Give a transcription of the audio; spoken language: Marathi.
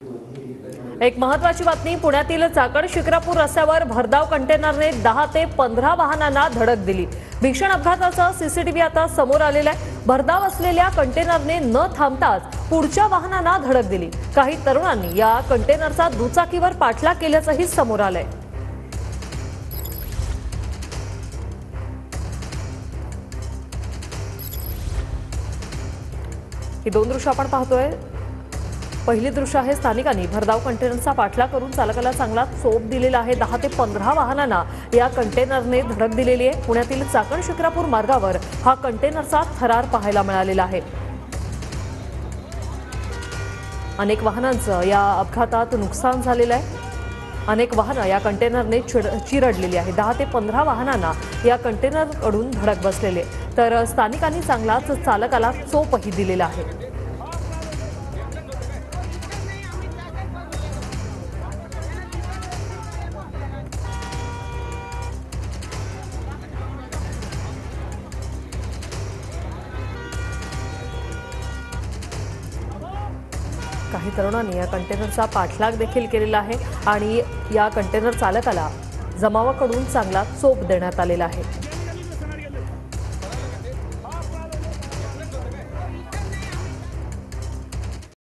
एक महत्त्वाची बातमी पुण्यातील चाकण शिक्रापूर रस्त्यावर भरधाव कंटेनरने 10 ते 15 वाहनांना धडक दिली। भीषण अपघाताचा सीसीटीव्ही आता समोर आलेला आहे। भरधाव असलेल्या कंटेनरने न थांबताच पुढच्या वाहनांना धडक दिली। काही तरुणांनी या कंटेनरचा दुचाकीवर पाठलाग केल्याचंही समोर आलंय। ही दोन दृश्य आपण पाहतोय। पहिली दृश्य आहे स्थानिकांनी भरधाव कंटेनरचा पाठलाग करून चालकाला चांगला चोप दिलेला आहे। 10 ते 15 वाहनांना या कंटेनरने धडक दिलेली आहे। पुण्यातील चाकण शिक्रापूर मार्गावर हा कंटेनरचा थरार पाहायला मिळालेला आहे। अनेक वाहनांचं या अपघातात नुकसान झालेलं आहे। अनेक वाहनं या कंटेनरने चिरडलेली आहे। 10 ते 15 वाहनांना या कंटेनरकडून धडक बसलेले, तर स्थानिकांनी चांगलाच चालकाला चोपही दिलेला आहे। काही तरुणांनी या कंटेनरचा पाठलाग देखील केलेला आहे आणि या कंटेनर चालकाला जमावाकडून चांगला चोप देण्यात आलेला आहे।